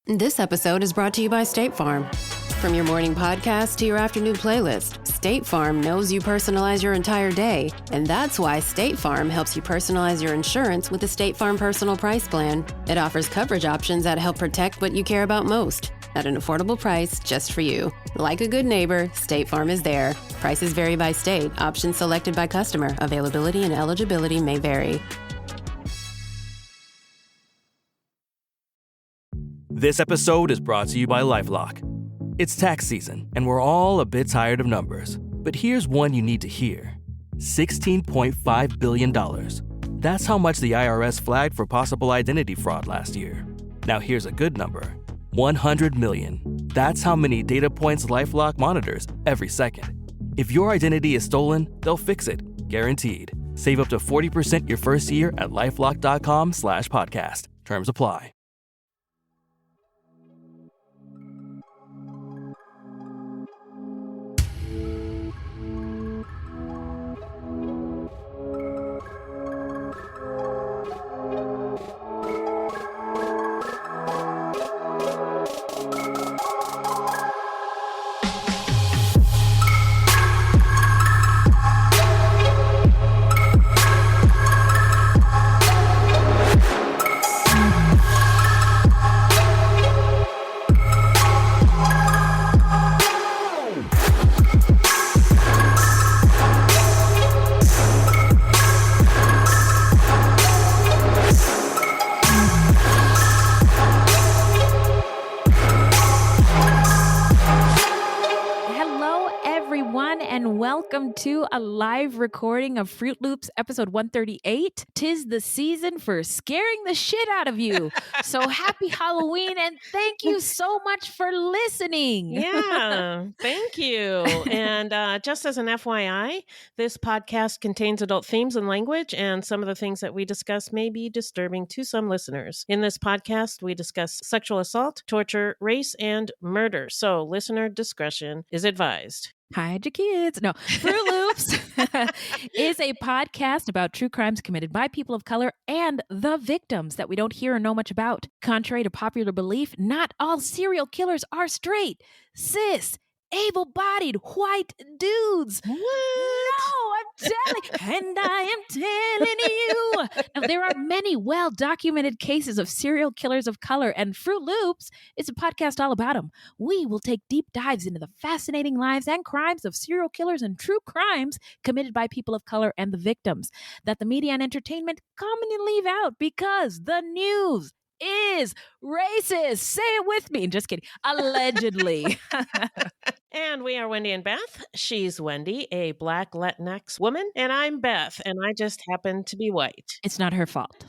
This episode is brought to you by State Farm. From your morning podcast to your afternoon playlist, State Farm knows you personalize your entire day, and that's why State Farm helps you personalize your insurance with the State Farm Personal Price Plan. It offers coverage options that help protect what you care about most at an affordable price just for you. Like a good neighbor, State Farm is there. Prices vary by state. Options selected by customer. Availability and eligibility may vary. This episode is brought to you by LifeLock. It's tax season, and we're all a bit tired of numbers. But here's one you need to hear. $16.5 billion. That's how much the IRS flagged for possible identity fraud last year. Now here's a good number. 100 million. That's how many data points LifeLock monitors every second. If your identity is stolen, they'll fix it, guaranteed. Save up to 40% your first year at LifeLock.com/podcast. Terms apply. Welcome to a live recording of Fruitloops episode 138. 'Tis the season for scaring the shit out of you. So happy Halloween and thank you so much for listening. Yeah, thank you. And just as an FYI, this podcast contains adult themes and language, and some of the things that we discuss may be disturbing to some listeners. In this podcast, we discuss sexual assault, torture, race, and murder. So listener discretion is advised. Hide your kids. No, Fruitloops is a podcast about true crimes committed by people of color and the victims that we don't hear or know much about. Contrary to popular belief, not all serial killers are straight, cis, able-bodied white dudes. What? No, I'm telling, and I am telling you. Now, there are many well-documented cases of serial killers of color, and Fruitloops is a podcast all about them. We will take deep dives into the fascinating lives and crimes of serial killers and true crimes committed by people of color and the victims that the media and entertainment commonly leave out because the news is racist. Say it with me. Just kidding. Allegedly. And we are Wendy and Beth. She's Wendy, a Black Latinx woman, and I'm Beth, and I just happen to be white. It's not her fault.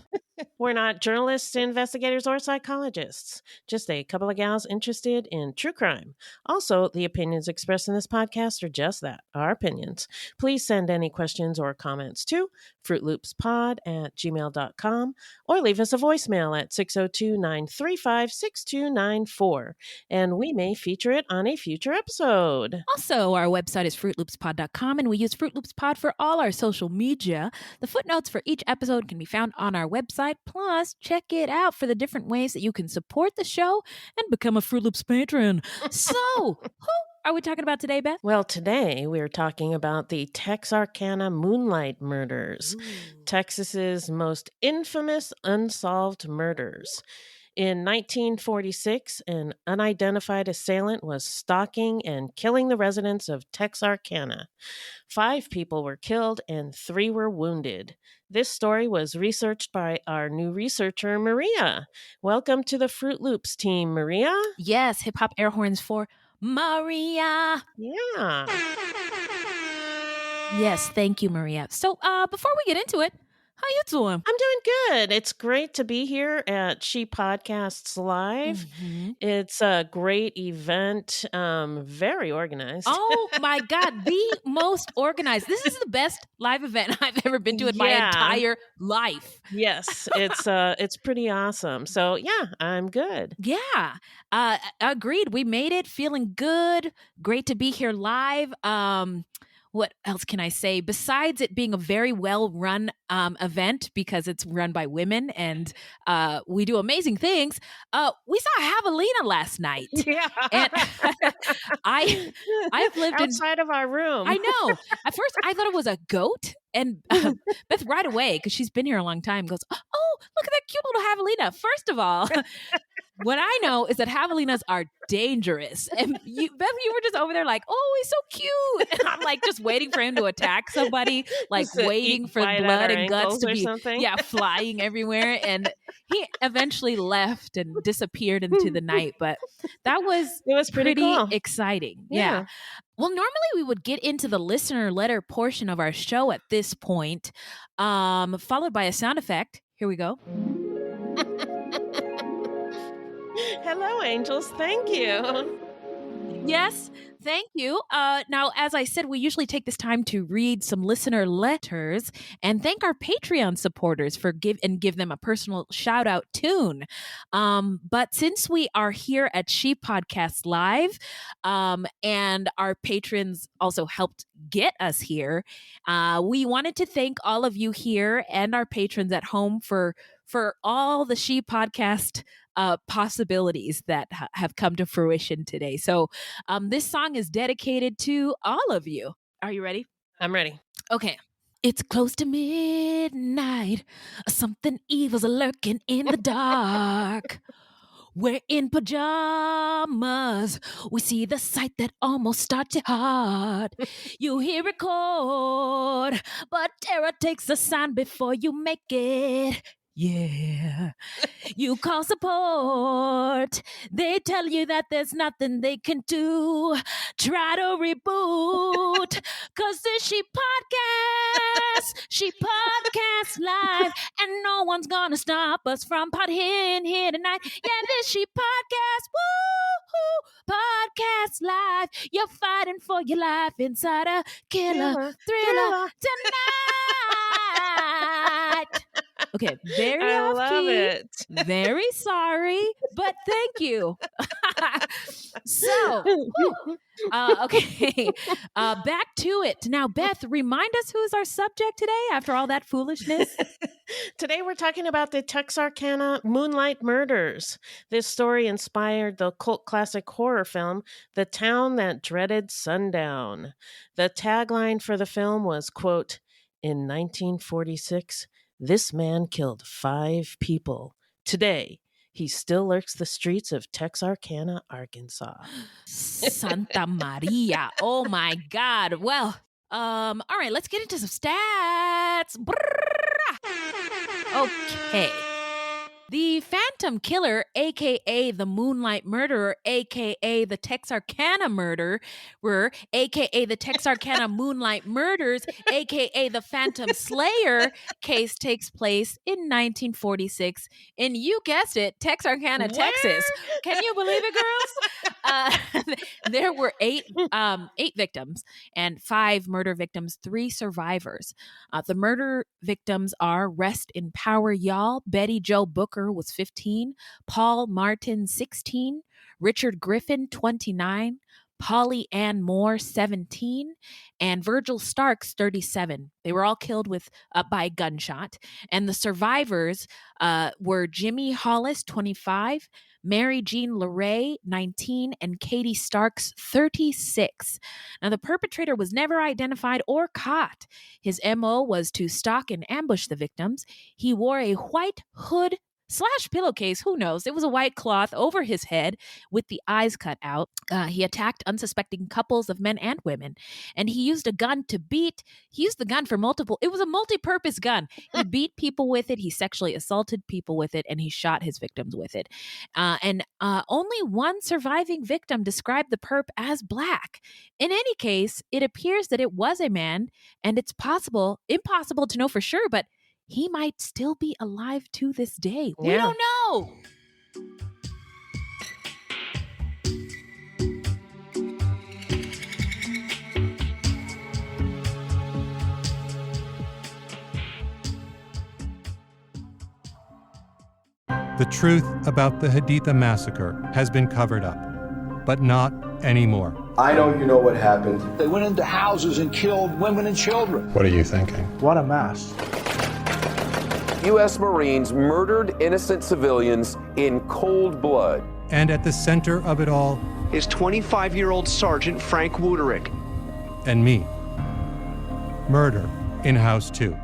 We're not journalists, investigators, or psychologists. Just a couple of gals interested in true crime. Also, the opinions expressed in this podcast are just that, our opinions. Please send any questions or comments to fruitloopspod@gmail.com or leave us a voicemail at 602-935-6294, and we may feature it on a future episode. Also, our website is fruitloopspod.com, and we use Fruitloops for all our social media. The footnotes for each episode can be found on our website. Plus, check it out for the different ways that you can support the show and become a Fruitloops patron. So, who are we talking about today, Beth? Well, today we're talking about the Texarkana Moonlight Murders, Texas's most infamous unsolved murders. In 1946, an unidentified assailant was stalking and killing the residents of Texarkana. 5 people were killed and 3 were wounded. This story was researched by our new researcher, Maria. Welcome to the Fruitloops team, Maria. Yes, hip hop air horns for Maria. Yeah. Yes, thank you, Maria. So, before we get into it, how you doing? I'm doing good. It's great to be here at She Podcasts Live. Mm-hmm. It's a great event, very organized. Oh my God, the most organized. This is the best live event I've ever been to in my entire life. Yes, it's pretty awesome. So yeah, I'm good. Yeah, agreed. We made it, feeling good. Great to be here live. what else can I say? Besides it being a very well-run event because it's run by women and we do amazing things, we saw javelina last night. Yeah. And I've lived outside of our room. I know. At first, I thought it was a goat. And Beth right away, because she's been here a long time, goes, oh, look at that cute little javelina. First of all, what I know is that javelinas are dangerous. And Beth, you were just over there like, oh, he's so cute. And I'm like just waiting for him to attack somebody, like waiting for blood and guts to be flying everywhere. And he eventually left and disappeared into the night. But it was pretty cool. Exciting. Yeah. Well, normally we would get into the listener letter portion of our show at this point, followed by a sound effect. Here we go. Hello, angels. Thank you. Yes, thank you. Now, as I said, we usually take this time to read some listener letters and thank our Patreon supporters for give them a personal shout out tune. But since we are here at She Podcasts Live, and our patrons also helped get us here, we wanted to thank all of you here and our patrons at home for all the She Podcast possibilities that have come to fruition today. So this song is dedicated to all of you. Are you ready? I'm ready. Okay. It's close to midnight. Something evil's lurking in the dark. We're in pajamas. We see the sight that almost starts your heart. You hear it chord, but terror takes a sign before you make it. Yeah. You call support. They tell you that there's nothing they can do. Try to reboot. 'Cause this She Podcasts Live. And no one's gonna stop us from partying here tonight. Yeah, this She Podcasts, woo-hoo, Podcasts Live. You're fighting for your life inside a killer thriller tonight. Okay, very I off love key, it. Very sorry, but thank you. So, okay, back to it. Now, Beth, remind us who's our subject today after all that foolishness. Today we're talking about the Texarkana Moonlight Murders. This story inspired the cult classic horror film, The Town That Dreaded Sundown. The tagline for the film was, quote, "In 1946, this man killed 5 people. Today, he still lurks the streets of Texarkana, Arkansas." Santa Maria. Oh my God. Well, all right, let's get into some stats. Okay. The Phantom Killer, a.k.a. the Moonlight Murderer, a.k.a. the Texarkana Murderer, a.k.a. the Texarkana Moonlight Murders, a.k.a. the Phantom Slayer case takes place in 1946 in, you guessed it, Texarkana, Texas. Can you believe it, girls? There were 8 victims and 5 murder victims, 3 survivors. The murder victims are, rest in power, y'all, Betty Jo Booker was 15, Paul Martin 16, Richard Griffin 29, Polly Ann Moore 17, and Virgil Starks 37. They were all killed by gunshot, and the survivors were Jimmy Hollis 25, Mary Jean LeRae 19, and Katie Starks 36. Now, the perpetrator was never identified or caught. His MO was to stalk and ambush the victims. He wore a white hood / pillowcase, who knows? It was a white cloth over his head with the eyes cut out. He attacked unsuspecting couples of men and women, and he used a gun he used the gun for it was a multi-purpose gun. He beat people with it, he sexually assaulted people with it, and he shot his victims with it. And only one surviving victim described the perp as black. In any case, it appears that it was a man, and it's impossible to know for sure, but he might still be alive to this day. Yeah. We don't know. The truth about the Haditha massacre has been covered up, but not anymore. I know you know what happened. They went into houses and killed women and children. What are you thinking? What a mess. U.S. Marines murdered innocent civilians in cold blood. And at the center of it all is 25-year-old Sergeant Frank Wuderick. And me. Murder in House 2.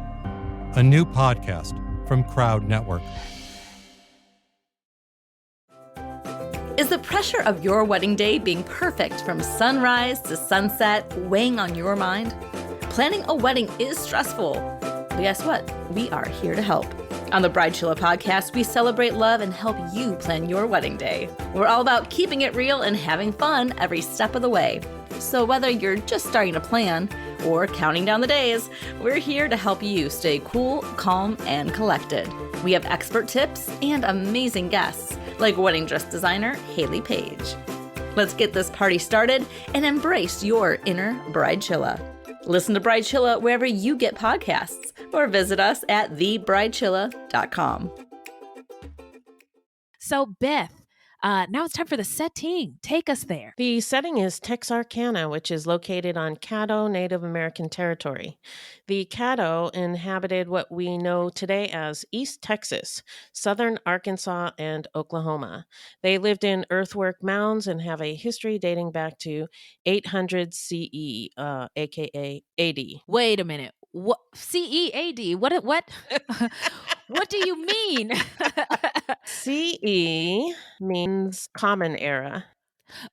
A new podcast from Crowd Network. Is the pressure of your wedding day being perfect from sunrise to sunset weighing on your mind? Planning a wedding is stressful. But guess what? We are here to help. On the Bridezilla podcast, we celebrate love and help you plan your wedding day. We're all about keeping it real and having fun every step of the way. So whether you're just starting to plan or counting down the days, we're here to help you stay cool, calm, and collected. We have expert tips and amazing guests like wedding dress designer Haley Page. Let's get this party started and embrace your inner Bridezilla. Listen to Bridezilla wherever you get podcasts or visit us at thebridezilla.com. So, Beth, now it's time for the setting. Take us there. The setting is Texarkana, which is located on Caddo Native American territory. The Caddo inhabited what we know today as East Texas, southern Arkansas, and Oklahoma. They lived in earthwork mounds and have a history dating back to 800 CE, aka AD. Wait a minute. What CE-AD? What? What do you mean? CE means common era.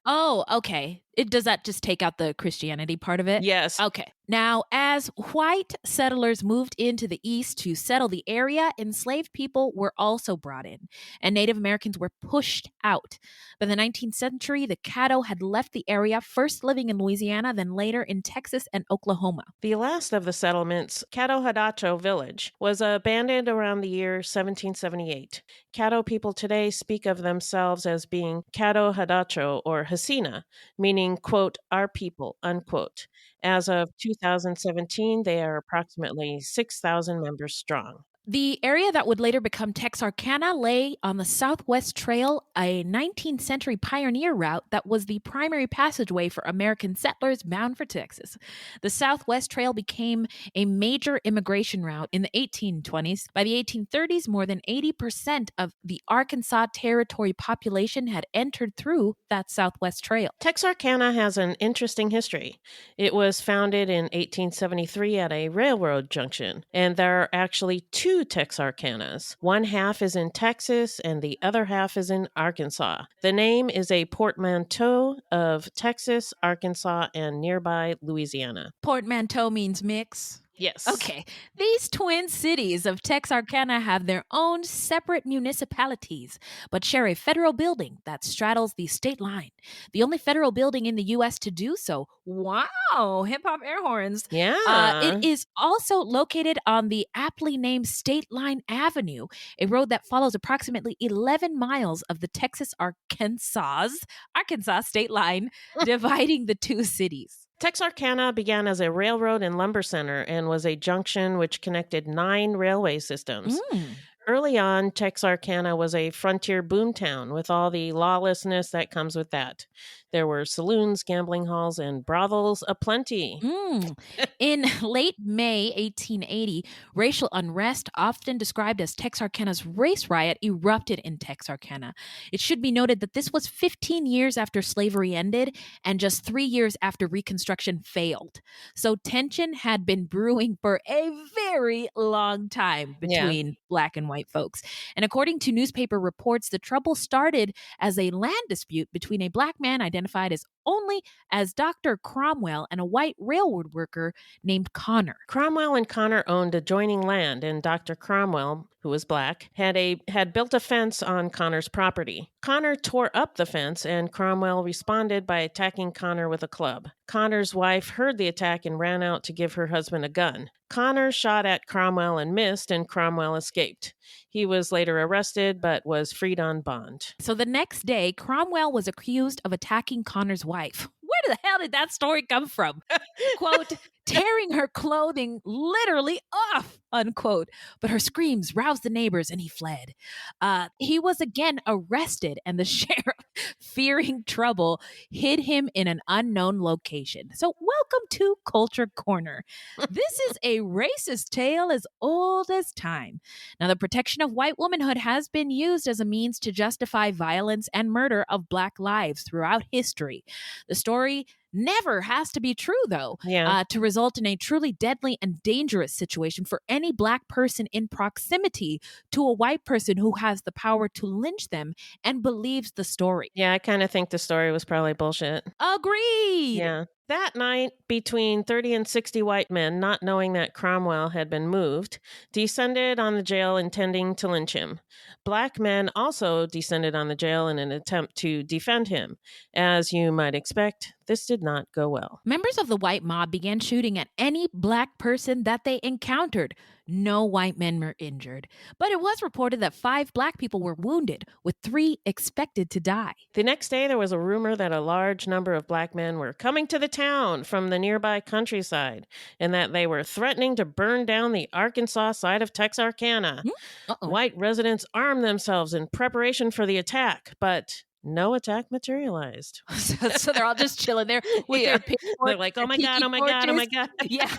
Oh, okay. Does that just take out the Christianity part of it? Yes. Okay. Now, as white settlers moved into the East to settle the area, enslaved people were also brought in, and Native Americans were pushed out. By the 19th century, the Caddo had left the area, first living in Louisiana, then later in Texas and Oklahoma. The last of the settlements, Caddo Hadacho Village, was abandoned around the year 1778. Caddo people today speak of themselves as being Caddo Hadacho or Hasina, meaning, quote, our people, unquote. As of 2017, they are approximately 6,000 members strong. The area that would later become Texarkana lay on the Southwest Trail, a 19th century pioneer route that was the primary passageway for American settlers bound for Texas. The Southwest Trail became a major immigration route in the 1820s. By the 1830s, more than 80% of the Arkansas Territory population had entered through that Southwest Trail. Texarkana has an interesting history. It was founded in 1873 at a railroad junction, and there are actually two Texarkanas. One half is in Texas and the other half is in Arkansas. The name is a portmanteau of Texas, Arkansas, and nearby Louisiana. Portmanteau means mix. Yes. Okay. These twin cities of Texarkana have their own separate municipalities, but share a federal building that straddles the state line. The only federal building in the U.S. to do so. Wow. Hip-hop air horns. Yeah. It is also located on the aptly named State Line Avenue, a road that follows approximately 11 miles of the Texas-Arkansas state line, dividing the two cities. Texarkana began as a railroad and lumber center and was a junction which connected 9 railway systems. Early on, Texarkana was a frontier boomtown with all the lawlessness that comes with that. There were saloons, gambling halls, and brothels aplenty. In late May 1880, racial unrest, often described as Texarkana's race riot, erupted in Texarkana. It should be noted that this was 15 years after slavery ended and just 3 years after Reconstruction failed. So tension had been brewing for a very long time between black and white folks. And according to newspaper reports, the trouble started as a land dispute between a black man identified only as Dr. Cromwell and a white railroad worker named Connor. Cromwell and Connor owned adjoining land, and Dr. Cromwell, who was black, had built a fence on Connor's property. Connor tore up the fence, and Cromwell responded by attacking Connor with a club. Connor's wife heard the attack and ran out to give her husband a gun. Connor shot at Cromwell and missed, and Cromwell escaped. He was later arrested, but was freed on bond. So the next day, Cromwell was accused of attacking Connor's wife. Where the hell did that story come from? Quote, tearing her clothing literally off, unquote. But her screams roused the neighbors and he fled. He was again arrested, and the sheriff, fearing trouble, hid him in an unknown location. So welcome to Culture Corner. This is a racist tale as old as time. Now, the protection of white womanhood has been used as a means to justify violence and murder of Black lives throughout history. The story never has to be true, though, to result in a truly deadly and dangerous situation for any Black person in proximity to a white person who has the power to lynch them and believes the story. Yeah, I kind of think the story was probably bullshit. Agreed. Yeah. That night, between 30 and 60 white men, not knowing that Cromwell had been moved, descended on the jail intending to lynch him. Black men also descended on the jail in an attempt to defend him. As you might expect, this did not go well. Members of the white mob began shooting at any Black person that they encountered. No white men were injured, but it was reported that 5 Black people were wounded, with 3 expected to die. The next day, there was a rumor that a large number of Black men were coming to the town from the nearby countryside, and that they were threatening to burn down the Arkansas side of Texarkana. White residents armed themselves in preparation for the attack, but no attack materialized. So they're all just chilling there with their pitchforks. They're like, oh my God, oh my God, oh my God. Yeah.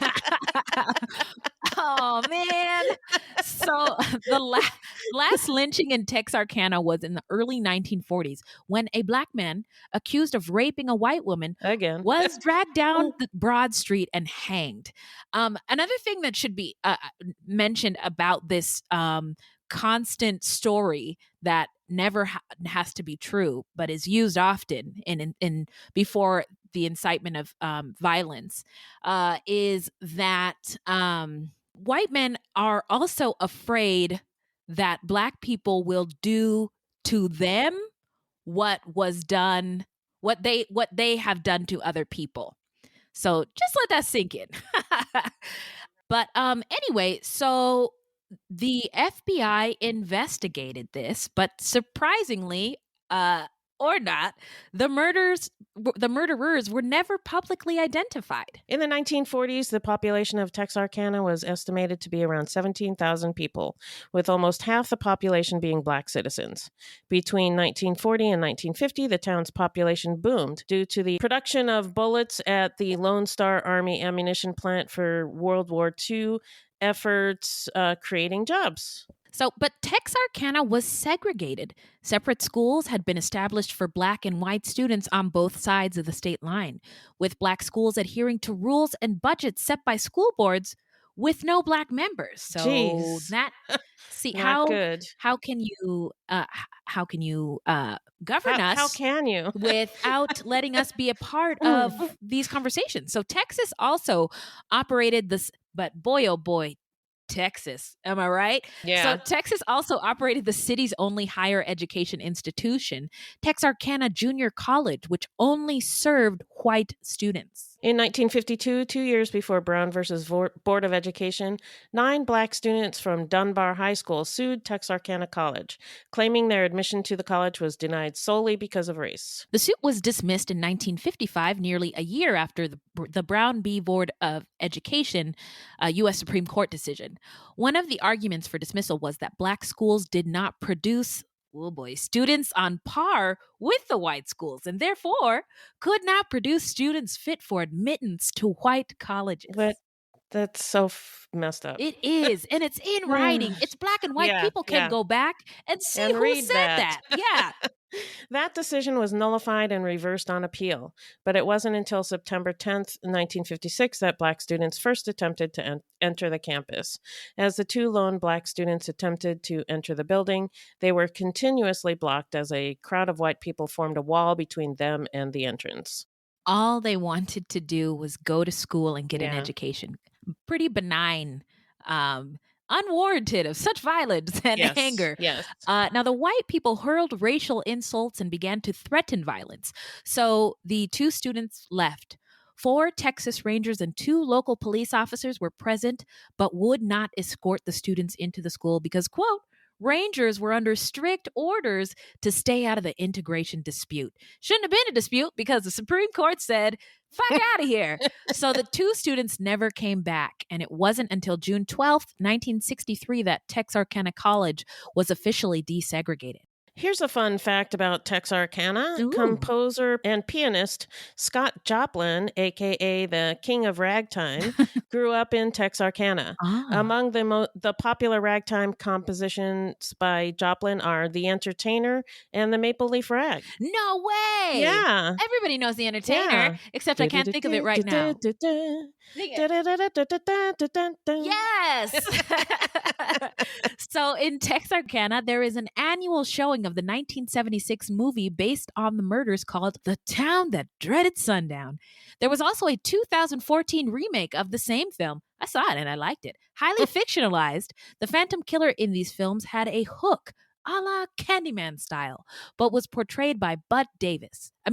Oh, man. So the last lynching in Texarkana was in the early 1940s when a Black man accused of raping a white woman was dragged down the Broad Street and hanged. Another thing that should be mentioned about this constant story that never has to be true, but is used often in before the incitement of violence, is that white men are also afraid that Black people will do to them what they have done to other people. So just let that sink in. But anyway, so the FBI investigated this, but surprisingly, or not, the murderers were never publicly identified. In the 1940s, the population of Texarkana was estimated to be around 17,000 people, with almost half the population being Black citizens. Between 1940 and 1950, the town's population boomed due to the production of bullets at the Lone Star Army ammunition plant for World War II efforts, creating jobs. But Texarkana was segregated. Separate schools had been established for Black and white students on both sides of the state line, with Black schools adhering to rules and budgets set by school boards with no Black members. So Jeez. How can you govern us? How can you without letting us be a part of these conversations? So Texas also operated this, but boy, oh boy, Texas. Am I right? Yeah. So Texas also operated the city's only higher education institution, Texarkana Junior College, which only served white students. In 1952, 2 years before Brown versus Board of Education, 9 Black students from Dunbar High School sued Texarkana College, claiming their admission to the college was denied solely because of race. The suit was dismissed in 1955, nearly a year after the Brown v. Board of Education U.S. Supreme Court decision. One of the arguments for dismissal was that Black schools did not produce students on par with the white schools, and therefore could not produce students fit for admittance to white colleges. But that's so messed up. It is, and it's in writing. It's black and white. People can go back and see and who said that. Yeah. That decision was nullified and reversed on appeal, but it wasn't until September 10th, 1956 that Black students first attempted to enter the campus. As the 2 lone Black students attempted to enter the building, they were continuously blocked as a crowd of white people formed a wall between them and the entrance. All they wanted to do was go to school and get an education. Pretty benign, unwarranted of such violence and anger. Yes. Now, the white people hurled racial insults and began to threaten violence. So the 2 students left. 4 Texas Rangers and 2 local police officers were present, but would not escort the students into the school because, quote, Rangers were under strict orders to stay out of the integration dispute. Shouldn't have been a dispute because the Supreme Court said, fuck out of here. So the two students never came back. And it wasn't until June 12th, 1963 that Texarkana College was officially desegregated. Here's a fun fact about Texarkana. Ooh. Composer and pianist Scott Joplin, a.k.a. the King of Ragtime, grew up in Texarkana. Among the popular ragtime compositions by Joplin are The Entertainer and The Maple Leaf Rag. No way! Yeah. Everybody knows The Entertainer, except I can't think of it right now. Yes! So in Texarkana, there is an annual showing of the 1976 movie based on the murders called The Town That Dreaded Sundown. There was also a 2014 remake of the same film. I saw it and I liked it. Highly fictionalized, the Phantom Killer in these films had a hook a la Candyman style, but was portrayed by Bud Davis, a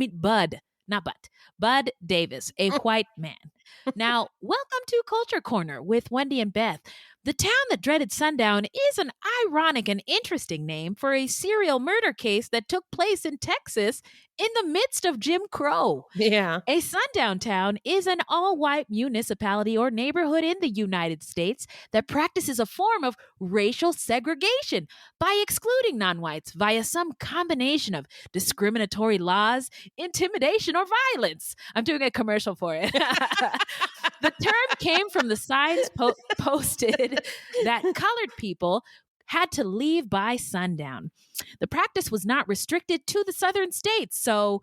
white man. Now, welcome to Culture Corner with Wendy and Beth. The Town That Dreaded Sundown is an ironic and interesting name for a serial murder case that took place in Texas in the midst of Jim Crow. Yeah. A sundown town is an all-white municipality or neighborhood in the United States that practices a form of racial segregation by excluding non-whites via some combination of discriminatory laws, intimidation, or violence. I'm doing a commercial for it. The term came from the signs posted that colored people had to leave by sundown. The practice was not restricted to the southern states, so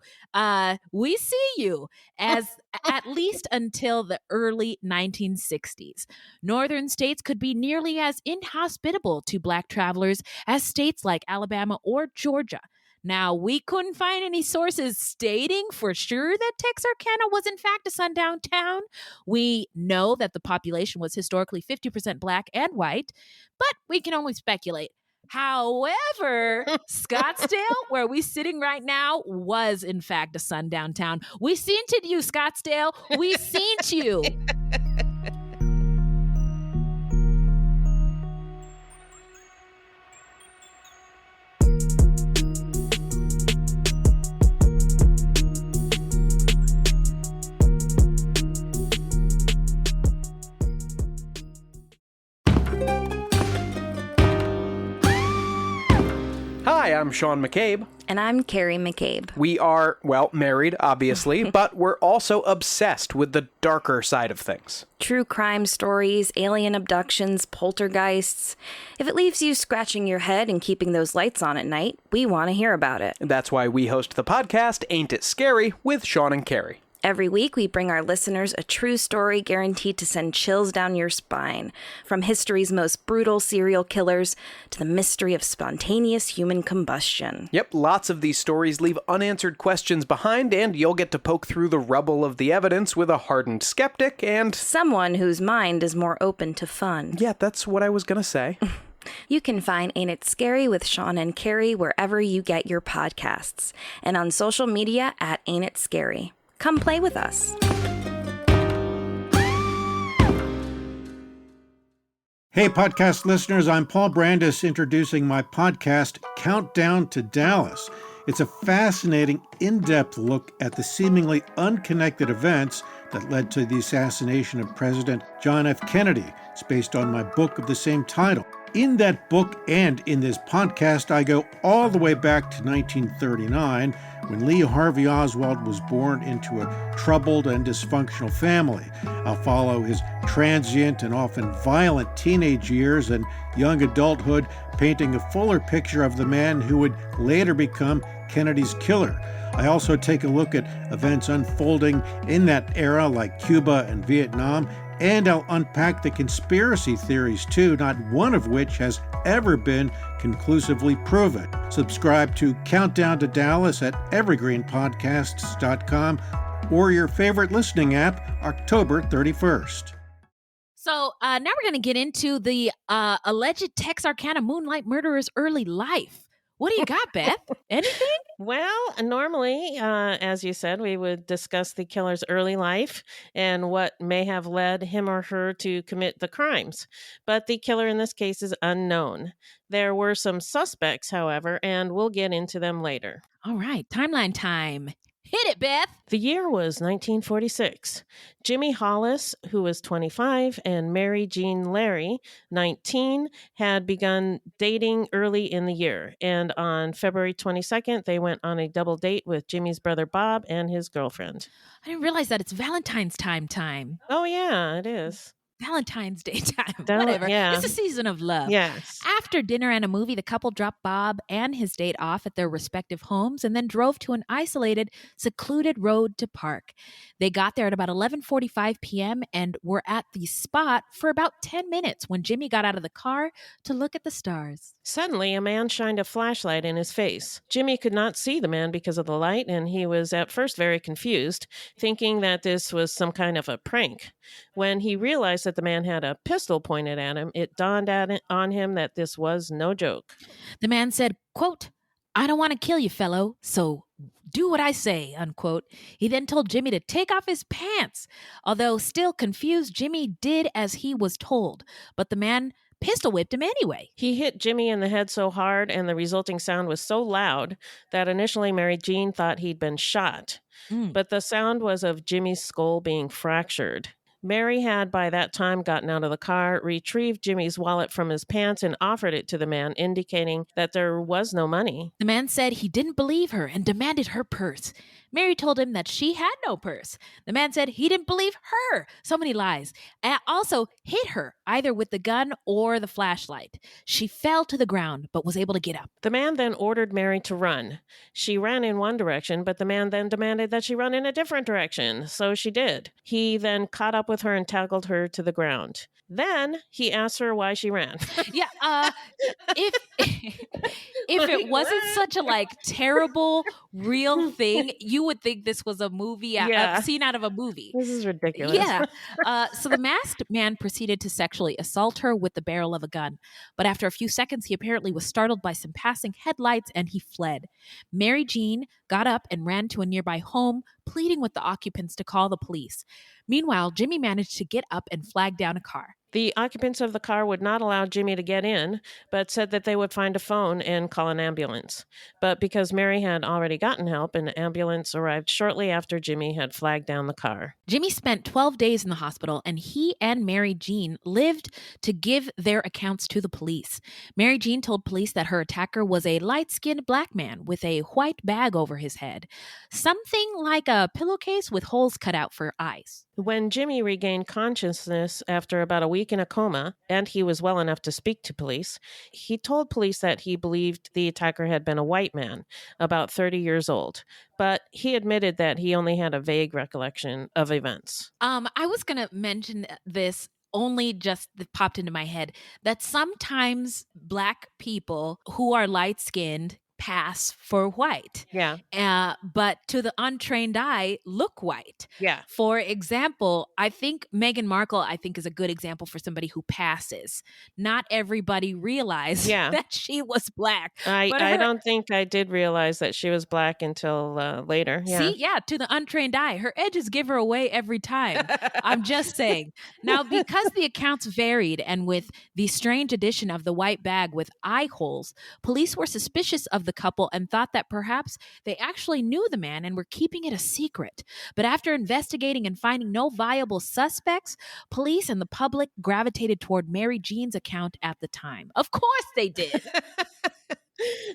we see you as at least until the early 1960s. Northern states could be nearly as inhospitable to Black travelers as states like Alabama or Georgia. Now, we couldn't find any sources stating for sure that Texarkana was in fact a sundown town. We know that the population was historically 50% Black and white, but we can only speculate. However, Scottsdale, where we're sitting right now, was in fact a sundown town. We seen to you, Scottsdale. We seen to you. Hi, I'm Sean McCabe. And I'm Carrie McCabe. We are, well, married, obviously, but we're also obsessed with the darker side of things. True crime stories, alien abductions, poltergeists. If it leaves you scratching your head and keeping those lights on at night, we want to hear about it. That's why we host the podcast, Ain't It Scary, with Sean and Carrie. Every week, we bring our listeners a true story guaranteed to send chills down your spine. From history's most brutal serial killers to the mystery of spontaneous human combustion. Yep, lots of these stories leave unanswered questions behind, and you'll get to poke through the rubble of the evidence with a hardened skeptic and someone whose mind is more open to fun. Yeah, that's what I was gonna say. You can find Ain't It Scary with Sean and Carrie wherever you get your podcasts, and on social media at Ain't It Scary. Come play with us. Hey, podcast listeners, I'm Paul Brandis introducing my podcast, Countdown to Dallas. It's a fascinating, in-depth look at the seemingly unconnected events that led to the assassination of President John F. Kennedy. It's based on my book of the same title. In that book and in this podcast, I go all the way back to 1939, when Lee Harvey Oswald was born into a troubled and dysfunctional family. I'll follow his transient and often violent teenage years and young adulthood, painting a fuller picture of the man who would later become Kennedy's killer. I also take a look at events unfolding in that era, like Cuba and Vietnam, and I'll unpack the conspiracy theories too, not one of which has ever been conclusively proven. Subscribe to Countdown to Dallas at evergreenpodcasts.com or your favorite listening app, October 31st. So now we're going to get into the alleged Texarkana Moonlight Murderers' early life. What do you got, Beth? Anything? Well, normally, as you said, we would discuss the killer's early life and what may have led him or her to commit the crimes. But the killer in this case is unknown. There were some suspects, however, and we'll get into them later. All right, timeline time. Hit it, Beth. The year was 1946. Jimmy Hollis, who was 25, and Mary Jean Larry, 19, had begun dating early in the year. And on February 22nd, they went on a double date with Jimmy's brother Bob and his girlfriend. I didn't realize that it's Valentine's time. Oh, yeah, it is. Valentine's Day time. Whatever. Yeah. It's a season of love. Yes. After dinner and a movie, the couple dropped Bob and his date off at their respective homes and then drove to an isolated, secluded road to park. They got there at about 11:45 p.m. and were at the spot for about 10 minutes when Jimmy got out of the car to look at the stars. Suddenly, a man shined a flashlight in his face. Jimmy could not see the man because of the light, and he was at first very confused, thinking that this was some kind of a prank. When he realized that the man had a pistol pointed at him, it dawned on him that this was no joke. The man said, quote, "I don't want to kill you, fellow, so do what I say," unquote. He then told Jimmy to take off his pants. Although still confused, Jimmy did as he was told, but the man pistol whipped him anyway. He hit Jimmy in the head so hard and the resulting sound was so loud that initially Mary Jean thought he'd been shot. But the sound was of Jimmy's skull being fractured. Mary had by that time gotten out of the car, retrieved Jimmy's wallet from his pants, and offered it to the man, indicating that there was no money. The man said he didn't believe her and demanded her purse. Mary told him that she had no purse. The man said he didn't believe her. So many lies. And also hit her, either with the gun or the flashlight. She fell to the ground, but was able to get up. The man then ordered Mary to run. She ran in one direction, but the man then demanded that she run in a different direction. So she did. He then caught up with her and tackled her to the ground. Then he asked her why she ran. Yeah, if it wasn't such a terrible real thing, you would think this was a movie, a scene out of a movie. This is ridiculous. Yeah. So the masked man proceeded to sexually assault her with the barrel of a gun. But after a few seconds, he apparently was startled by some passing headlights and he fled. Mary Jean got up and ran to a nearby home, pleading with the occupants to call the police. Meanwhile, Jimmy managed to get up and flag down a car. The occupants of the car would not allow Jimmy to get in, but said that they would find a phone and call an ambulance. But because Mary had already gotten help, an ambulance arrived shortly after Jimmy had flagged down the car. Jimmy spent 12 days in the hospital, and he and Mary Jean lived to give their accounts to the police. Mary Jean told police that her attacker was a light-skinned black man with a white bag over his head, something like a pillowcase with holes cut out for eyes. When Jimmy regained consciousness after about a week in a coma, and he was well enough to speak to police, he told police that he believed the attacker had been a white man, about 30 years old. But he admitted that he only had a vague recollection of events. I was going to mention this only just popped into my head, that sometimes black people who are light-skinned pass for white. Yeah. But to the untrained eye, look white. Yeah. For example, I think Meghan Markle, is a good example for somebody who passes. Not everybody realized that she was black. I don't think I did realize that she was black until later. Yeah. See, to the untrained eye, her edges give her away every time. I'm just saying. Now, because the accounts varied and with the strange addition of the white bag with eye holes, police were suspicious of the couple and thought that perhaps they actually knew the man and were keeping it a secret. But after investigating and finding no viable suspects, police and the public gravitated toward Mary Jean's account at the time. Of course they did.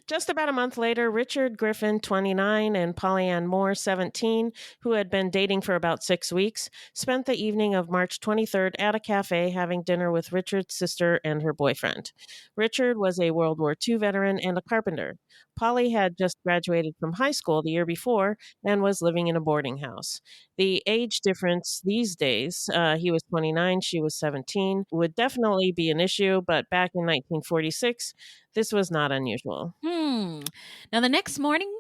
Just about a month later, Richard Griffin, 29, and Pollyann Moore, 17, who had been dating for about 6 weeks, spent the evening of March 23rd at a cafe having dinner with Richard's sister and her boyfriend. Richard was a World War II veteran and a carpenter. Polly had just graduated from high school the year before and was living in a boarding house. The age difference these days, he was 29, she was 17, would definitely be an issue, but back in 1946, this was not unusual. Now, the next morning,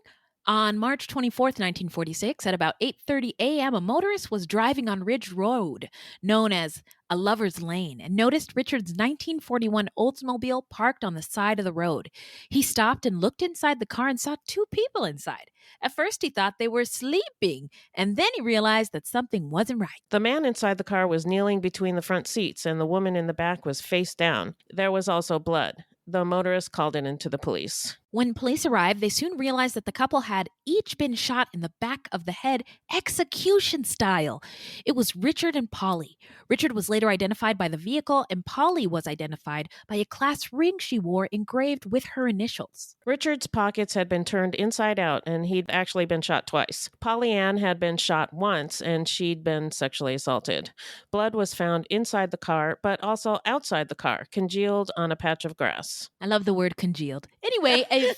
On March 24th, 1946, at about 8:30 a.m., a motorist was driving on Ridge Road, known as a lover's lane, and noticed Richard's 1941 Oldsmobile parked on the side of the road. He stopped and looked inside the car and saw two people inside. At first, he thought they were sleeping, and then he realized that something wasn't right. The man inside the car was kneeling between the front seats, and the woman in the back was face down. There was also blood. The motorist called it into the police. When police arrived, they soon realized that the couple had each been shot in the back of the head, execution style. It was Richard and Polly. Richard was later identified by the vehicle, and Polly was identified by a class ring she wore engraved with her initials. Richard's pockets had been turned inside out, and he'd actually been shot twice. Polly Ann had been shot once, and she'd been sexually assaulted. Blood was found inside the car, but also outside the car, congealed on a patch of grass. I love the word congealed. Anyway, a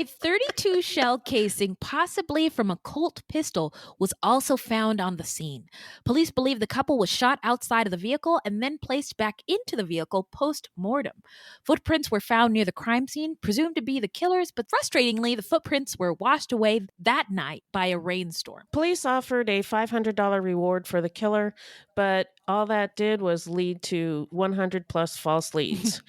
32 shell casing, possibly from a Colt pistol, was also found on the scene. Police believe the couple was shot outside of the vehicle and then placed back into the vehicle post-mortem. Footprints were found near the crime scene, presumed to be the killers, but frustratingly, the footprints were washed away that night by a rainstorm. Police offered a $500 reward for the killer, but all that did was lead to 100 plus false leads.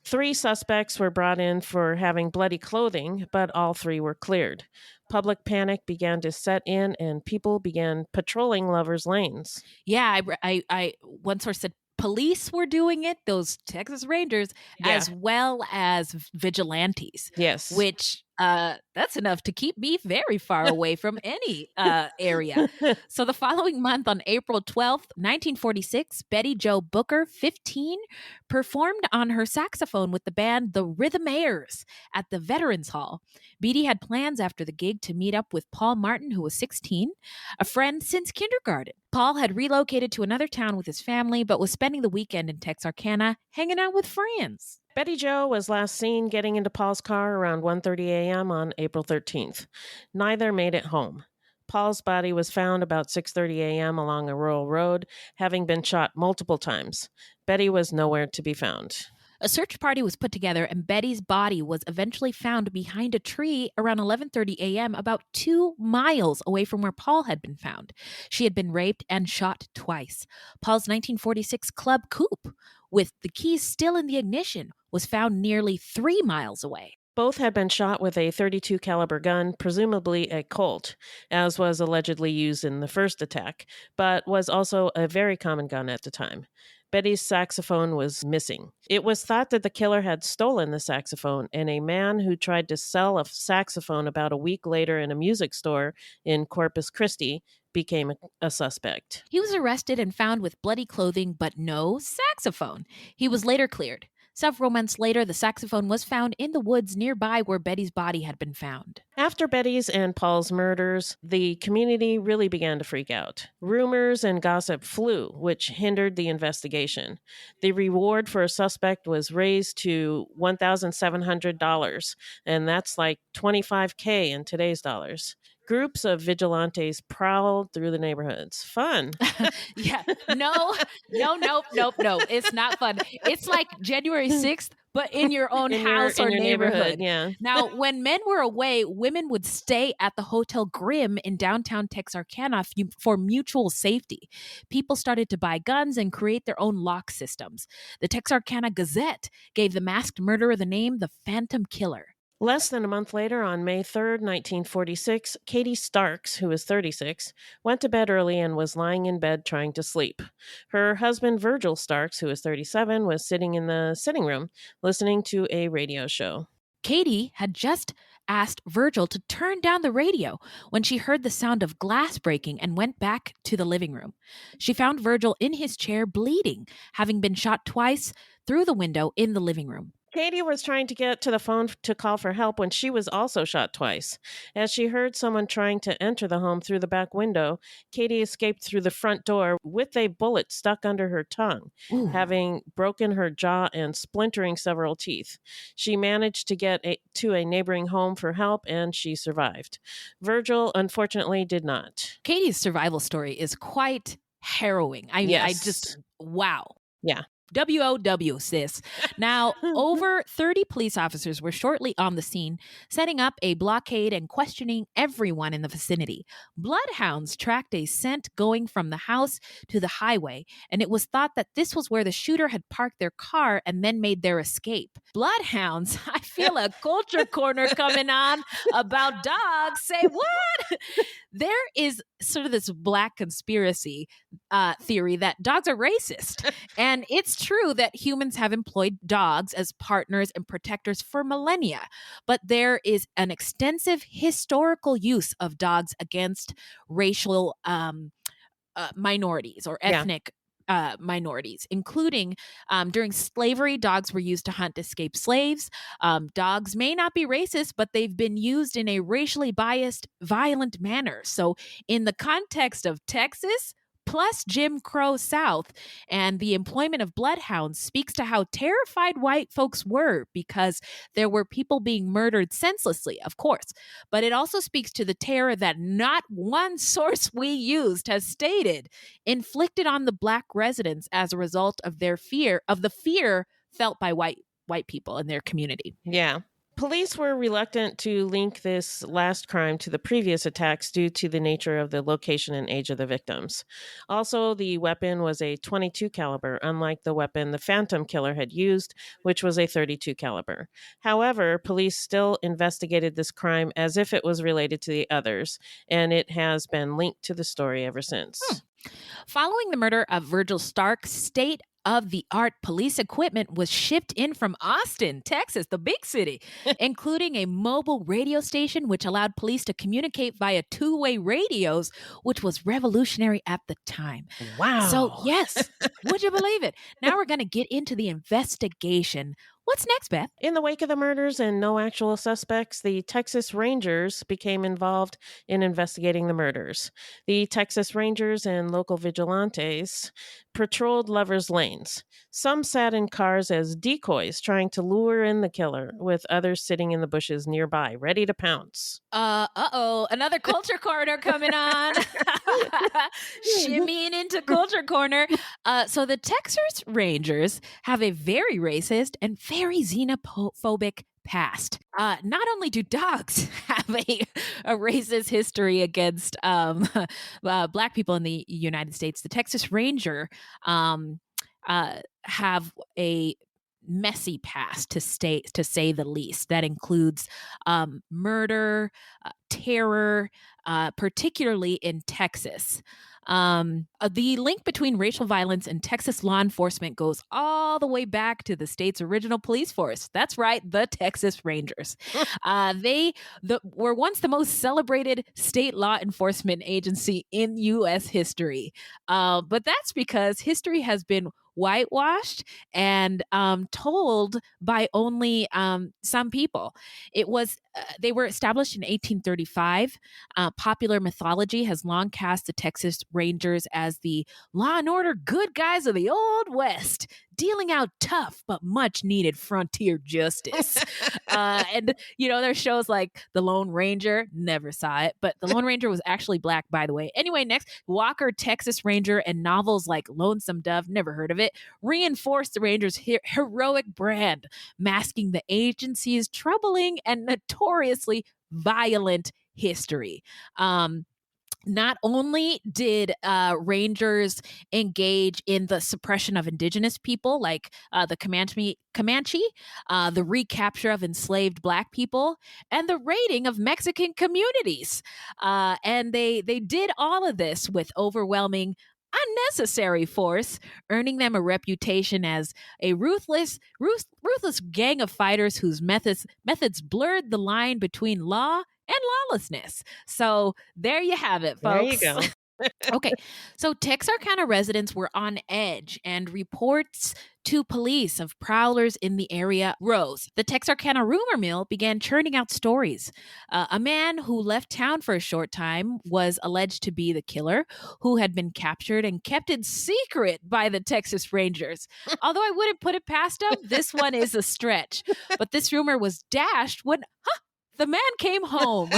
3 suspects were brought in for having bloody clothing, but all 3 were cleared. Public panic began to set in, and people began patrolling lovers' lanes. Yeah, I one source said police were doing it, those Texas Rangers, as well as vigilantes. Yes. Which, that's enough to keep me very far away from any area. So the following month, on April 12th, 1946, Betty Jo Booker, 15, performed on her saxophone with the band The Rhythmaires at the Veterans Hall. Beatty had plans after the gig to meet up with Paul Martin, who was 16, a friend since kindergarten. Paul had relocated to another town with his family, but was spending the weekend in Texarkana hanging out with friends. Betty Jo was last seen getting into Paul's car around 1:30 a.m. on April 13th. Neither made it home. Paul's body was found about 6:30 a.m. along a rural road, having been shot multiple times. Betty was nowhere to be found. A search party was put together, and Betty's body was eventually found behind a tree around 11:30 a.m., about 2 miles away from where Paul had been found. She had been raped and shot twice. Paul's 1946 Club Coupe, with the keys still in the ignition, was found nearly 3 miles away. Both had been shot with a .32 caliber gun, presumably a Colt, as was allegedly used in the first attack, but was also a very common gun at the time. Betty's saxophone was missing. It was thought that the killer had stolen the saxophone, and a man who tried to sell a saxophone about a week later in a music store in Corpus Christi became a suspect. He was arrested and found with bloody clothing, but no saxophone. He was later cleared. Several months later, the saxophone was found in the woods nearby where Betty's body had been found. After Betty's and Paul's murders, the community really began to freak out. Rumors and gossip flew, which hindered the investigation. The reward for a suspect was raised to $1,700, and that's like $25K in today's dollars. Groups of vigilantes prowled through the neighborhoods. Fun. Yeah. Nope. It's not fun. It's like January 6th, but in your own house or neighborhood. Yeah. Now, when men were away, women would stay at the Hotel Grimm in downtown Texarkana for mutual safety. People started to buy guns and create their own lock systems. The Texarkana Gazette gave the masked murderer the name the Phantom Killer. Less than a month later, on May 3rd, 1946, Katie Starks, who was 36, went to bed early and was lying in bed trying to sleep. Her husband, Virgil Starks, who was 37, was sitting in the sitting room listening to a radio show. Katie had just asked Virgil to turn down the radio when she heard the sound of glass breaking and went back to the living room. She found Virgil in his chair bleeding, having been shot twice through the window in the living room. Katie was trying to get to the phone to call for help when she was also shot twice. As she heard someone trying to enter the home through the back window, Katie escaped through the front door with a bullet stuck under her tongue, having broken her jaw and splintering several teeth. She managed to get to a neighboring home for help, and she survived. Virgil, unfortunately, did not. Katie's survival story is quite harrowing. I just, wow. Yeah. WOW, sis. Now, over 30 police officers were shortly on the scene, setting up a blockade and questioning everyone in the vicinity. Bloodhounds tracked a scent going from the house to the highway, and it was thought that this was where the shooter had parked their car and then made their escape. Bloodhounds, I feel a culture corner coming on about dogs. Say what? There is sort of this black conspiracy theory that dogs are racist. And it's true that humans have employed dogs as partners and protectors for millennia. But there is an extensive historical use of dogs against racial minorities or ethnic minorities, including during slavery, dogs were used to hunt escaped slaves. Dogs may not be racist, but they've been used in a racially biased, violent manner. So in the context of Texas, plus Jim Crow South, and the employment of bloodhounds speaks to how terrified white folks were because there were people being murdered senselessly, of course. But it also speaks to the terror that not one source we used has stated inflicted on the Black residents as a result of their fear, of the fear felt by white people in their community. Yeah. Police were reluctant to link this last crime to the previous attacks due to the nature of the location and age of the victims. Also, the weapon was a .22 caliber, unlike the weapon the Phantom Killer had used, which was a .32 caliber. However, police still investigated this crime as if it was related to the others, and it has been linked to the story ever since. Following the murder of Virgil Stark, state-of-the-art police equipment was shipped in from Austin, Texas, the big city, including a mobile radio station which allowed police to communicate via two-way radios, which was revolutionary at the time. Wow. So, yes, would you believe it? Now we're going to get into the investigation. What's next, Beth? In the wake of the murders and no actual suspects, the Texas Rangers became involved in investigating the murders. The Texas Rangers and local vigilantes patrolled lovers' lanes. Some sat in cars as decoys, trying to lure in the killer, with others sitting in the bushes nearby, ready to pounce. Another culture corner coming on. Shimmying into culture corner. So the Texas Rangers have a very racist and very xenophobic past. Not only do dogs have a racist history against Black people in the United States, the Texas Ranger have a messy past, to say the least. That includes murder, terror, particularly in Texas. The link between racial violence and Texas law enforcement goes all the way back to the state's original police force. That's right, the Texas Rangers. They were once the most celebrated state law enforcement agency in U.S. history. But that's because history has been whitewashed and told by only some people. They were established in 1835. Popular mythology has long cast the Texas Rangers as the law and order good guys of the Old West, dealing out tough but much needed frontier justice. And, there's shows like The Lone Ranger, never saw it, but The Lone Ranger was actually Black, by the way. Anyway, next, Walker, Texas Ranger, and novels like Lonesome Dove, never heard of it, reinforced the Rangers' heroic brand, masking the agency's troubling and notoriously violent history. Not only did Rangers engage in the suppression of indigenous people like the Comanche, the recapture of enslaved Black people, and the raiding of Mexican communities. And they did all of this with overwhelming unnecessary force, earning them a reputation as a ruthless gang of fighters whose methods blurred the line between law and lawlessness. So there you have it, folks. There you go. Okay, so Texarkana residents were on edge, and reports to police of prowlers in the area rose. The Texarkana rumor mill began churning out stories. A man who left town for a short time was alleged to be the killer, who had been captured and kept in secret by the Texas Rangers. Although I wouldn't put it past them, this one is a stretch. But this rumor was dashed when, the man came home.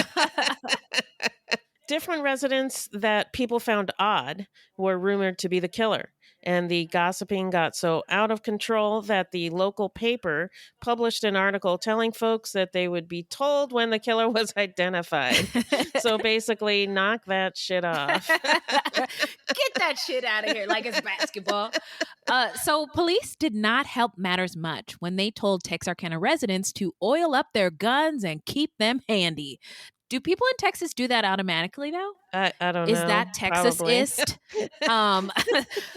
Different residents that people found odd were rumored to be the killer. And the gossiping got so out of control that the local paper published an article telling folks that they would be told when the killer was identified. So basically, knock that shit off. Get that shit out of here like it's basketball. So police did not help matters much when they told Texarkana residents to oil up their guns and keep them handy. Do people in Texas do that automatically now? I don't know. Is that Texas-ist?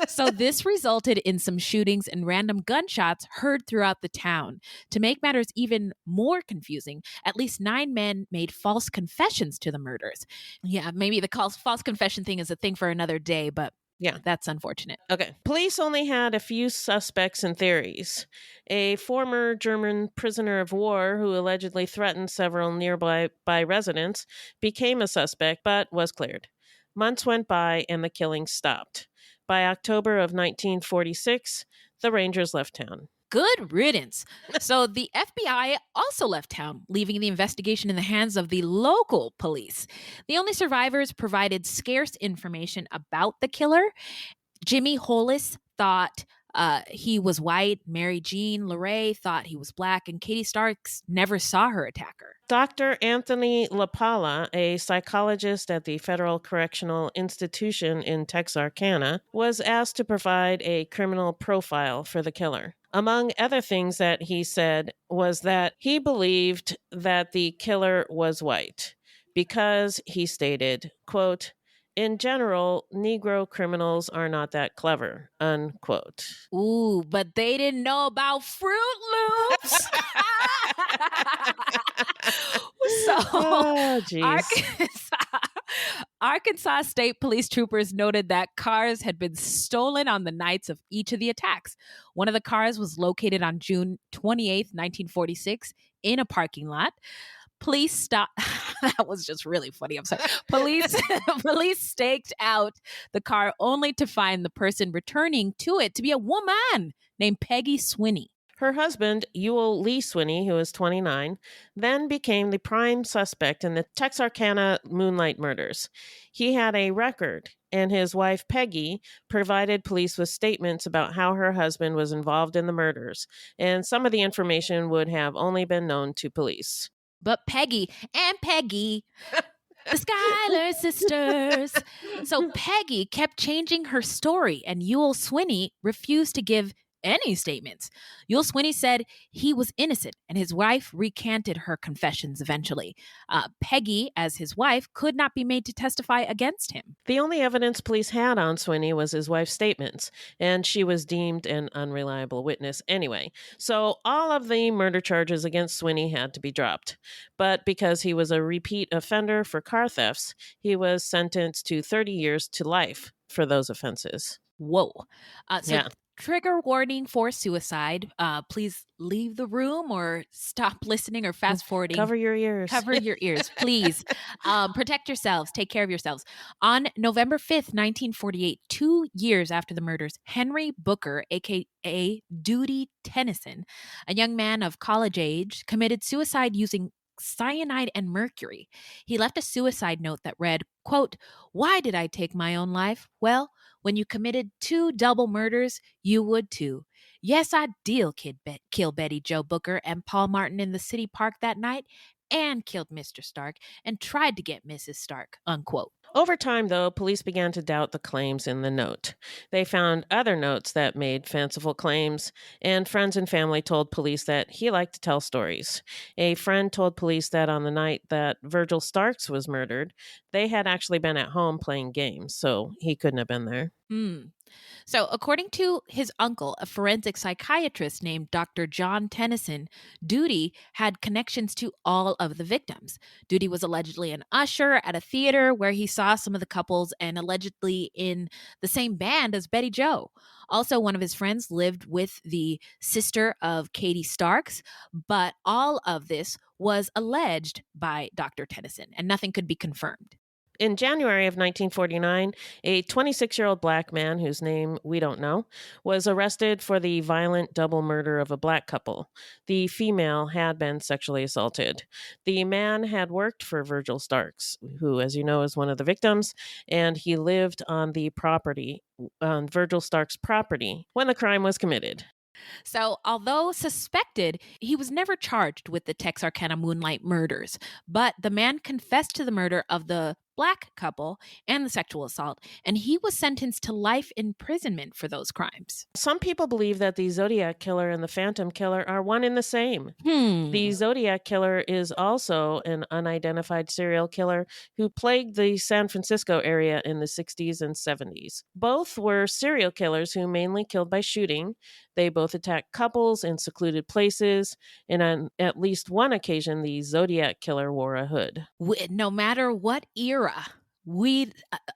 So this resulted in some shootings and random gunshots heard throughout the town. To make matters even more confusing, at least 9 men made false confessions to the murders. Yeah, maybe the false confession thing is a thing for another day, but yeah, that's unfortunate. Okay. Police only had a few suspects and theories. A former German prisoner of war who allegedly threatened several nearby residents became a suspect but was cleared. Months went by and the killing stopped. By October of 1946, the Rangers left town. Good riddance. So the FBI also left town, leaving the investigation in the hands of the local police. The only survivors provided scarce information about the killer. Jimmy Hollis thought he was white. Mary Jean LeRae thought he was black. And Katie Starks never saw her attacker. Dr. Anthony LaPala, a psychologist at the Federal Correctional Institution in Texarkana, was asked to provide a criminal profile for the killer. Among other things that he said was that he believed that the killer was white because, he stated, quote, "In general, Negro criminals are not that clever," unquote. Ooh, but they didn't know about Fruit Loops. Arkansas State Police troopers noted that cars had been stolen on the nights of each of the attacks. One of the cars was located on June 28th, 1946, in a parking lot. Police stopped. That was just really funny. I'm sorry. Police staked out the car only to find the person returning to it to be a woman named Peggy Swinney. Her husband, Ewell Lee Swinney, who was 29, then became the prime suspect in the Texarkana Moonlight Murders. He had a record, and his wife, Peggy, provided police with statements about how her husband was involved in the murders, and some of the information would have only been known to police. But Peggy, the Schuyler sisters. So Peggy kept changing her story, and Ewell Swinney refused to give any statements. Ewell Swinney said he was innocent, and his wife recanted her confessions eventually. Peggy, as his wife, could not be made to testify against him. The only evidence police had on Swinney was his wife's statements, and she was deemed an unreliable witness anyway. So all of the murder charges against Swinney had to be dropped. But because he was a repeat offender for car thefts, he was sentenced to 30 years to life for those offenses. Whoa. Trigger warning for suicide. Please leave the room or stop listening or fast forwarding. Cover your ears. Cover your ears, please. Protect yourselves. Take care of yourselves. On November 5th, 1948, 2 years after the murders, Henry Booker, a.k.a. Duty Tennyson, a young man of college age, committed suicide using cyanide and mercury. He left a suicide note that read, quote, "Why did I take my own life? Well, when you committed 2 double murders, you would too. Yes, I did kill Betty Jo Booker and Paul Martin in the city park that night and killed Mr. Stark and tried to get Mrs. Stark," unquote. Over time, though, police began to doubt the claims in the note. They found other notes that made fanciful claims, and friends and family told police that he liked to tell stories. A friend told police that on the night that Virgil Starks was murdered, they had actually been at home playing games, so he couldn't have been there. So, according to his uncle, a forensic psychiatrist named Dr. John Tennyson, Duty had connections to all of the victims. Duty was allegedly an usher at a theater where he saw some of the couples and allegedly in the same band as Betty Jo. Also, one of his friends lived with the sister of Katie Starks, but all of this was alleged by Dr. Tennyson and nothing could be confirmed. In January of 1949, a 26-year-old black man, whose name we don't know, was arrested for the violent double murder of a black couple. The female had been sexually assaulted. The man had worked for Virgil Starks, who, as you know, is one of the victims, and he lived on the property, on Virgil Starks' property, when the crime was committed. So, although suspected, he was never charged with the Texarkana Moonlight Murders, but the man confessed to the murder of the black couple and the sexual assault, and he was sentenced to life imprisonment for those crimes. Some people believe that the Zodiac Killer and the Phantom Killer are one and the same. The Zodiac Killer is also an unidentified serial killer who plagued the San Francisco area in the 60s and 70s. Both were serial killers who mainly killed by shooting. They both attacked couples in secluded places, and on at least one occasion, the Zodiac Killer wore a hood. No matter what era,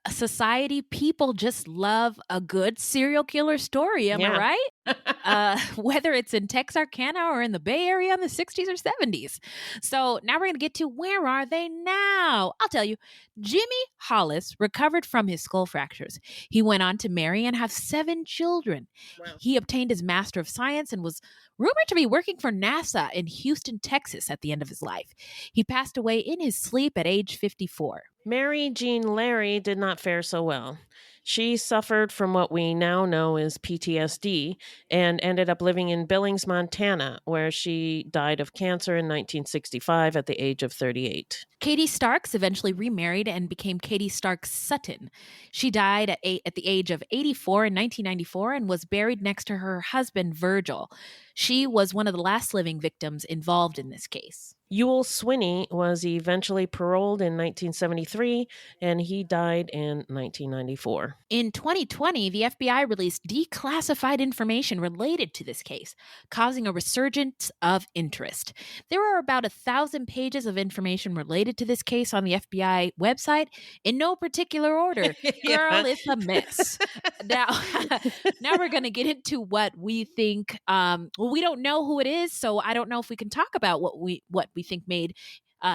society, people just love a good serial killer story. Am I right? Whether it's in Texarkana or in the Bay Area in the 60s or 70s. So now we're going to get to where are they now? I'll tell you. Jimmy Hollis recovered from his skull fractures. He went on to marry and have 7 children. Wow. He obtained his Master of Science and was rumored to be working for NASA in Houston, Texas at the end of his life. He passed away in his sleep at age 54. Mary Jean Larry did not fare so well. She suffered from what we now know as PTSD and ended up living in Billings, Montana, where she died of cancer in 1965 at the age of 38. Katie Starks eventually remarried and became Katie Starks Sutton. She died at the age of 84 in 1994 and was buried next to her husband, Virgil. She was one of the last living victims involved in this case. Ewell Swinney was eventually paroled in 1973, and he died in 1994. In 2020, the FBI released declassified information related to this case, causing a resurgence of interest. There are about 1,000 pages of information related to this case on the FBI website in no particular order. Girl, it's a mess. Now we're going to get into what we think. We don't know who it is, so I don't know if we can talk about what we think made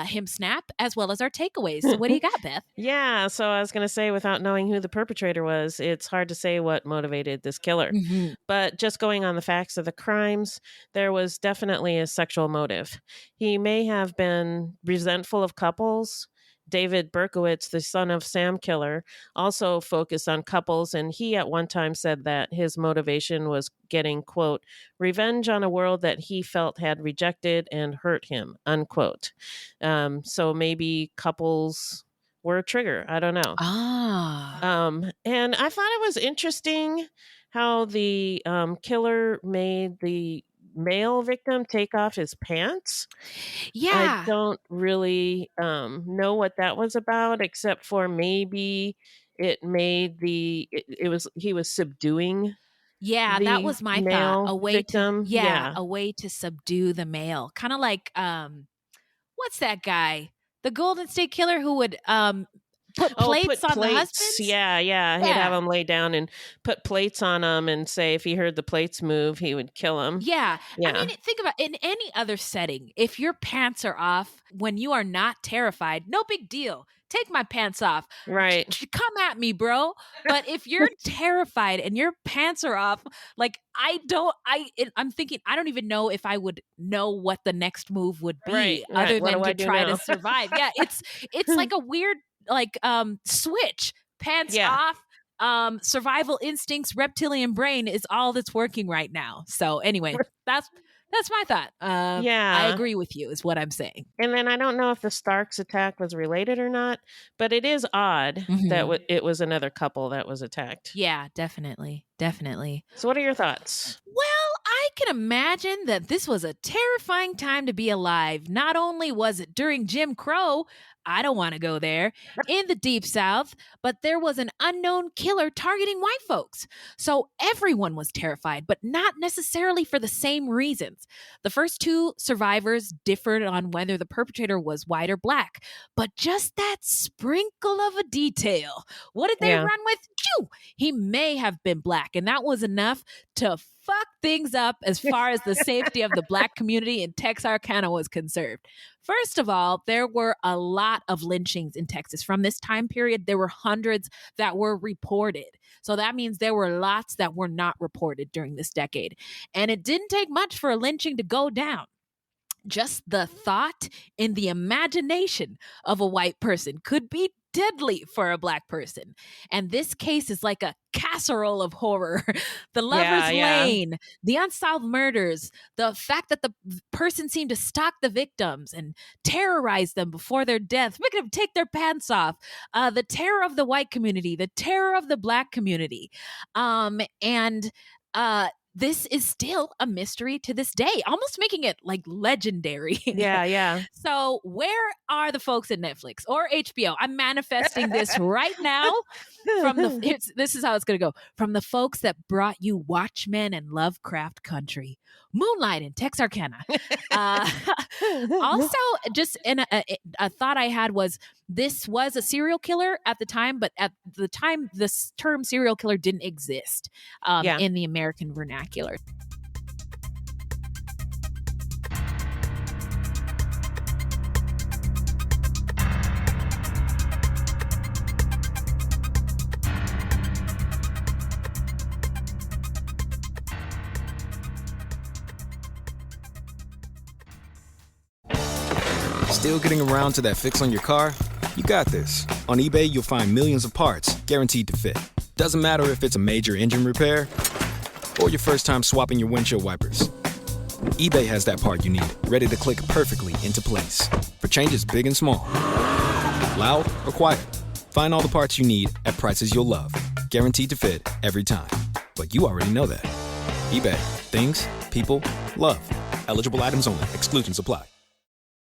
him snap, as well as our takeaways. So what do you got, Beth? Yeah, so I was going to say, without knowing who the perpetrator was, it's hard to say what motivated this killer. Mm-hmm. But just going on the facts of the crimes, there was definitely a sexual motive. He may have been resentful of couples. David Berkowitz, the son of Sam Killer, also focused on couples, and he at one time said that his motivation was getting, quote, revenge on a world that he felt had rejected and hurt him, unquote. So maybe couples were a trigger. I don't know. And I thought it was interesting how the killer made the male victim take off his pants. Yeah. I don't really know what that was about, except for maybe it made he was subduing. Yeah, that was my thought. A way victim. a way to subdue the male. Kind of like what's that guy? The Golden State Killer who would put plates on the husbands? Yeah. He'd have him lay down and put plates on him and say if he heard the plates move, he would kill him. Yeah. I mean, think about in any other setting, if your pants are off when you are not terrified, no big deal. Take my pants off. Right. Come at me, bro. But if you're terrified and your pants are off, like I'm thinking, I don't even know if I would know what the next move would be other than to try to survive. Yeah. It's like a weird, switch. Pants off, survival instincts, reptilian brain is all that's working right now. So anyway, that's my thought. I agree with you is what I'm saying. And then I don't know if the Starks attack was related or not, but it is odd that it was another couple that was attacked. Yeah, definitely. So what are your thoughts? Well, I can imagine that this was a terrifying time to be alive. Not only was it during Jim Crow, I don't want to go there, in the Deep South, but there was an unknown killer targeting white folks. So everyone was terrified, but not necessarily for the same reasons. The first 2 survivors differed on whether the perpetrator was white or black, but just that sprinkle of a detail. What did they run with? He may have been black, and that was enough to fuck things up as far as the safety of the black community in Texarkana was concerned. First of all, there were a lot of lynchings in Texas. From this time period, there were hundreds that were reported. So that means there were lots that were not reported during this decade. And it didn't take much for a lynching to go down. Just the thought in the imagination of a white person could be deadly for a Black person. And this case is like a casserole of horror. The Lover's Lane, the unsolved murders, the fact that the person seemed to stalk the victims and terrorize them before their death, making them take their pants off, the terror of the white community, the terror of the Black community. This is still a mystery to this day, almost making it like legendary. Yeah. So where are the folks at Netflix or HBO? I'm manifesting this right now this is how it's going to go. From the folks that brought you Watchmen and Lovecraft Country, Moonlight in Texarkana. Also, just in a thought I had was, this was a serial killer at the time, but at the time, this term serial killer didn't exist in the American vernacular. Still getting around to that fix on your car? You got this. On eBay, you'll find millions of parts guaranteed to fit. Doesn't matter if it's a major engine repair or your first time swapping your windshield wipers. eBay has that part you need, ready to click perfectly into place for changes big and small. Loud or quiet, find all the parts you need at prices you'll love. Guaranteed to fit every time. But you already know that. eBay. Things, people, love. Eligible items only. Exclusions apply.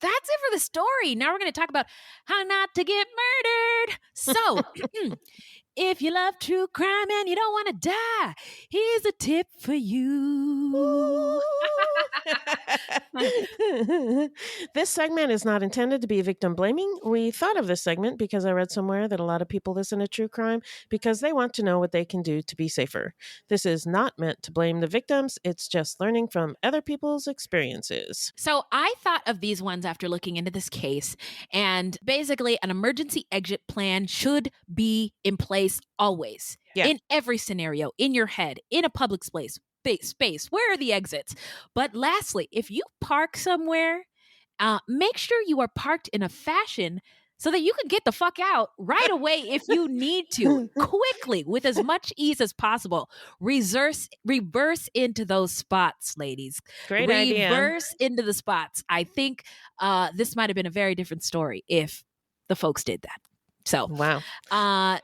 That's it for the story. Now we're going to talk about how not to get murdered. So, if you love true crime and you don't want to die, here's a tip for you. This segment is not intended to be victim blaming. We thought of this segment because I read somewhere that a lot of people listen to true crime because they want to know what they can do to be safer. This is not meant to blame the victims. It's just learning from other people's experiences. So I thought of these ones after looking into this case, and basically an emergency exit plan should be in place always, in every scenario, in your head, in a public space. Where are the exits? But lastly, if you park somewhere, make sure you are parked in a fashion so that you can get the fuck out right away if you need to, quickly, with as much ease as possible. Reverse into those spots, ladies. Great idea. Reverse into the spots. I think this might have been a very different story if the folks did that. So, wow.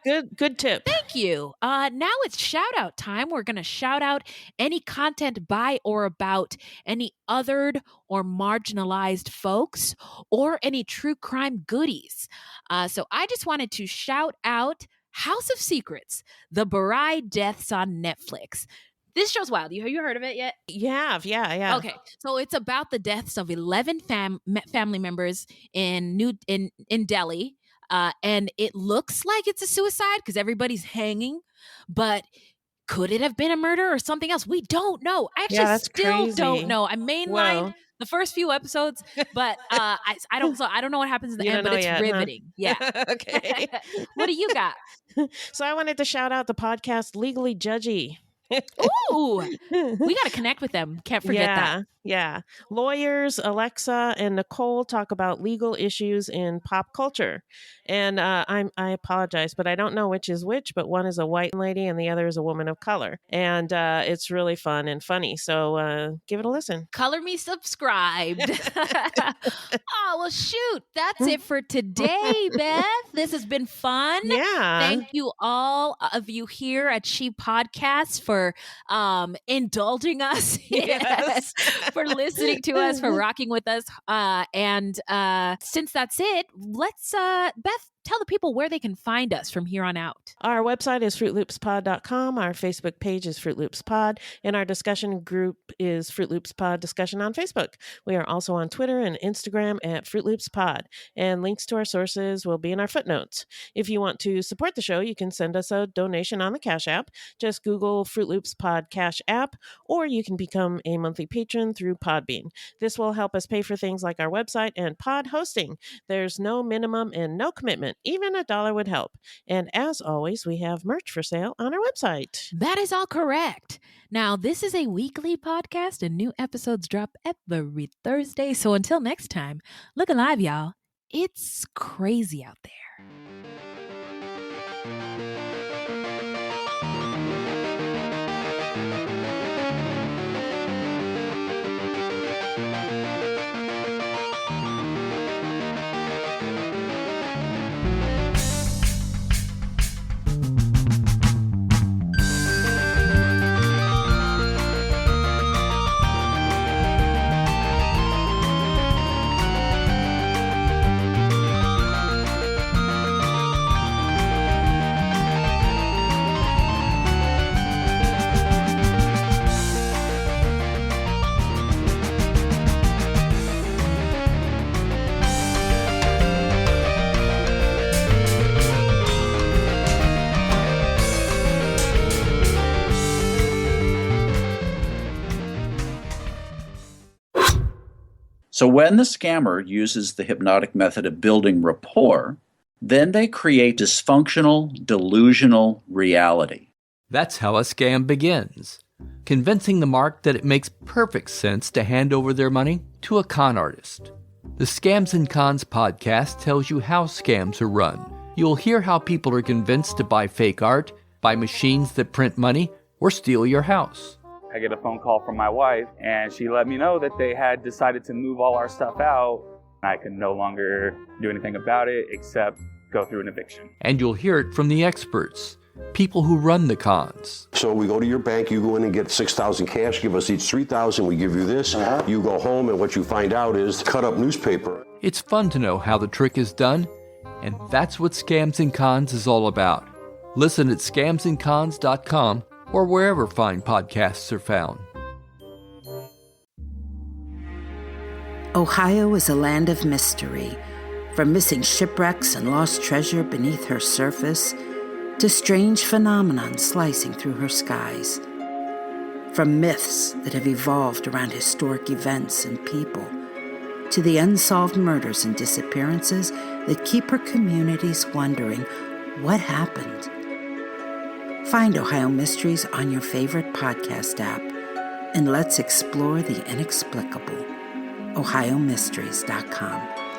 Good tip. Thank you. Now it's shout out time. We're going to shout out any content by or about any othered or marginalized folks or any true crime goodies. So I just wanted to shout out House of Secrets, the Burari deaths on Netflix. This show's wild. Have you heard of it yet? Yeah. Okay, so it's about the deaths of 11 family members in Delhi. And it looks like it's a suicide because everybody's hanging, but could it have been a murder or something else? We don't know. I actually still don't know. I mainlined the first few episodes, but I don't know what happens in the end, but it's riveting. Huh? Yeah. Okay. What do you got? So I wanted to shout out the podcast Legally Judgy. Ooh, we got to connect with them. Can't forget that. Yeah. Lawyers Alexa and Nicole talk about legal issues in pop culture. And I apologize, but I don't know which is which, but one is a white lady and the other is a woman of color. And it's really fun and funny. So give it a listen. Color me subscribed. Oh, well, shoot. That's it for today, Beth. This has been fun. Yeah. Thank you all of you here at She Podcast for indulging us. Yes. For listening to us, for rocking with us. And since that's it, let's, Beth, tell the people where they can find us from here on out. Our website is fruitloopspod.com. Our Facebook page is Fruit Loops Pod, and our discussion group is Fruit Loops Pod Discussion on Facebook. We are also on Twitter and Instagram at Fruit Loops Pod, and links to our sources will be in our footnotes. If you want to support the show, you can send us a donation on the Cash App. Just Google Fruit Loops Pod Cash App, or you can become a monthly patron through Podbean. This will help us pay for things like our website and pod hosting. There's no minimum and no commitment. Even $1 would help. And as always, we have merch for sale on our website. That is all correct. Now, this is a weekly podcast and new episodes drop every Thursday. So until next time, look alive, y'all. It's crazy out there. So when the scammer uses the hypnotic method of building rapport, then they create dysfunctional, delusional reality. That's how a scam begins. Convincing the mark that it makes perfect sense to hand over their money to a con artist. The Scams and Cons podcast tells you how scams are run. You'll hear how people are convinced to buy fake art, buy machines that print money, or steal your house. I get a phone call from my wife, and she let me know that they had decided to move all our stuff out. I could no longer do anything about it except go through an eviction. And you'll hear it from the experts, people who run the cons. So we go to your bank, you go in and get $6,000 cash, give us each $3,000, we give you this. You go home, and what you find out is cut up newspaper. It's fun to know how the trick is done, and that's what Scams and Cons is all about. Listen at scamsandcons.com or wherever fine podcasts are found. Ohio is a land of mystery, from missing shipwrecks and lost treasure beneath her surface to strange phenomenon slicing through her skies. From myths that have evolved around historic events and people to the unsolved murders and disappearances that keep her communities wondering what happened. Find Ohio Mysteries on your favorite podcast app, and let's explore the inexplicable. OhioMysteries.com.